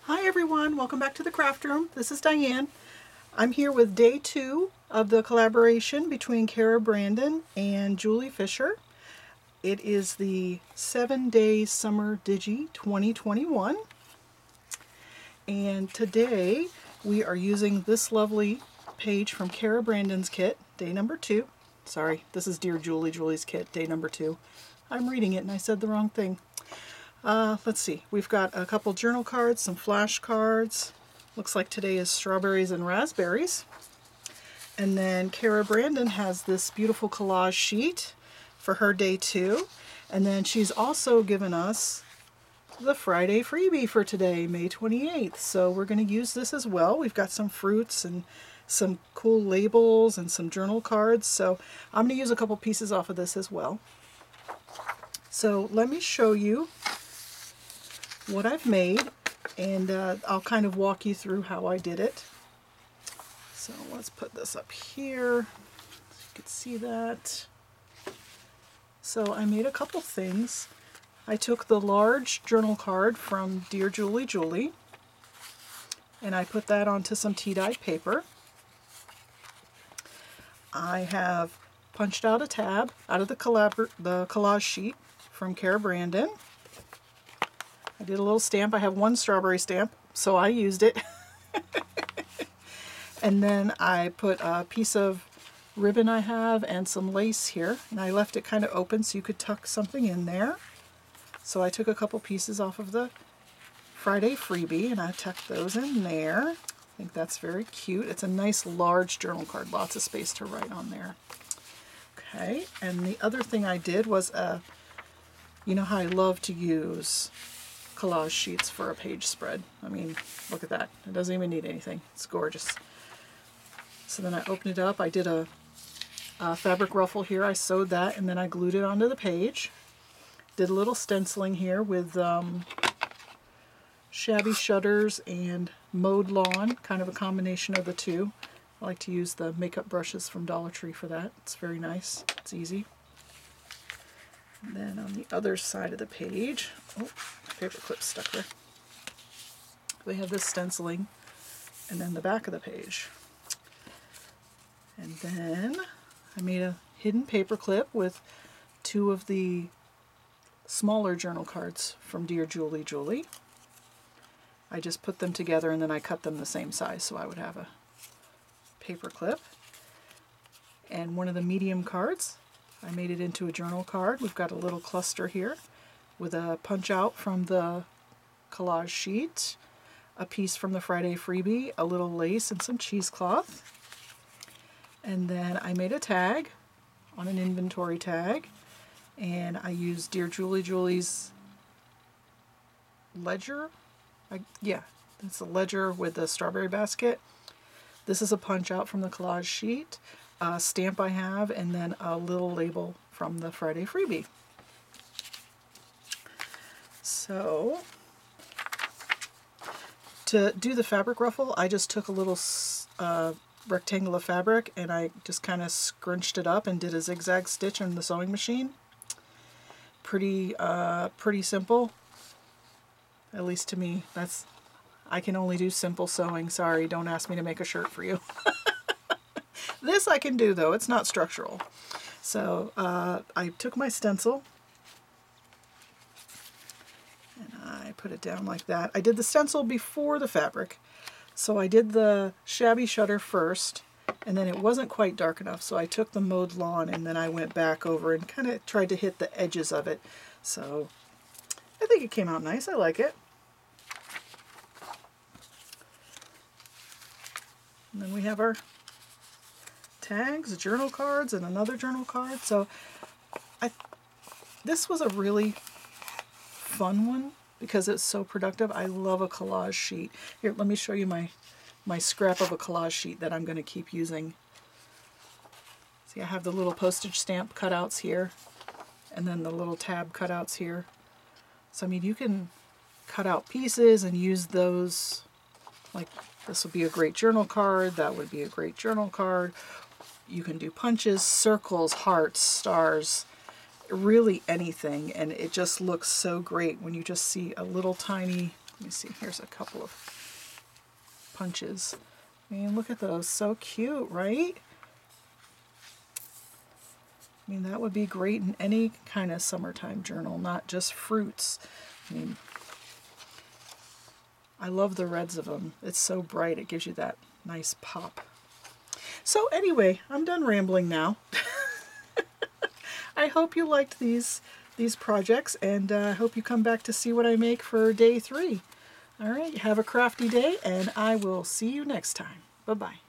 Hi everyone, welcome back to the craft room. This is Diane. I'm here with day 2 of the collaboration between Cara Brandon and Julie Fisher. It is the 7-Day Summer Digi 2021. And today we are using this lovely page from Cara Brandon's kit, day number 2. Sorry, this is Dear Julie, Julie's kit, day number 2. I'm reading it and I said the wrong thing. Let's see, we've got a couple journal cards, some flash cards. Looks like today is strawberries and raspberries. And then Cara Brandon has this beautiful collage sheet for her day 2. And then she's also given us the Friday freebie for today, May 28th. So we're going to use this as well. We've got some fruits and some cool labels and some journal cards. So I'm going to use a couple pieces off of this as well. So let me show you what I've made, and I'll kind of walk you through how I did it. So let's put this up here so you can see that. So I made a couple things. I took the large journal card from Dear Julie Julie and I put that onto some tea-dyed paper. I have punched out a tab out of the collage sheet from Cara Brandon. I did a little stamp. I have one strawberry stamp, so I used it. And then I put a piece of ribbon I have and some lace here, and I left it kind of open so you could tuck something in there. So I took a couple pieces off of the Friday freebie and I tucked those in there. I think that's very cute. It's a nice large journal card, lots of space to write on there. Okay, and the other thing I did was you know how I love to use collage sheets for a page spread. I mean, look at that. It doesn't even need anything. It's gorgeous. So then I opened it up. I did a fabric ruffle here. I sewed that and then I glued it onto the page. Did a little stenciling here with shabby shutters and mowed lawn, kind of a combination of the two. I like to use the makeup brushes from Dollar Tree for that. It's very nice. It's easy. And then on the other side of the page, oh, my paper clip's stuck there. We have this stenciling, and then the back of the page. And then I made a hidden paper clip with 2 of the smaller journal cards from Dear Julie Julie. I just put them together and then I cut them the same size so I would have a paper clip. And one of the medium cards, I made it into a journal card. We've got a little cluster here with a punch out from the collage sheet, a piece from the Friday freebie, a little lace and some cheesecloth. And then I made a tag on an inventory tag, and I used Dear Julie Julie's ledger. Yeah, it's a ledger with the strawberry basket. This is a punch out from the collage sheet, a stamp I have, and then a little label from the Friday freebie. So to do the fabric ruffle, I just took a little rectangle of fabric and I just kind of scrunched it up and did a zigzag stitch in the sewing machine. Pretty simple, at least to me. I can only do simple sewing. Sorry, don't ask me to make a shirt for you. This I can do though, it's not structural. So I took my stencil and I put it down like that. I did the stencil before the fabric. So I did the shabby shutter first, and then it wasn't quite dark enough, so I took the mowed lawn and then I went back over and kind of tried to hit the edges of it. So I think it came out nice. I like it. And then we have our tags, journal cards, and another journal card. So this was a really fun one because it's so productive. I love a collage sheet. Here, let me show you my scrap of a collage sheet that I'm going to keep using. See, I have the little postage stamp cutouts here, and then the little tab cutouts here. So, I mean, you can cut out pieces and use those. Like, this would be a great journal card. That would be a great journal card. You can do punches, circles, hearts, stars, really anything, and it just looks so great when you just see a little tiny Let me see, here's a couple of punches. I mean, look at those, so cute, right? I mean, that would be great in any kind of summertime journal, not just fruits. I mean, I love the reds of them. It's so bright, it gives you that nice pop. So anyway, I'm done rambling now. I hope you liked these projects, and I hope you come back to see what I make for day 3. All right, have a crafty day, and I will see you next time. Bye-bye.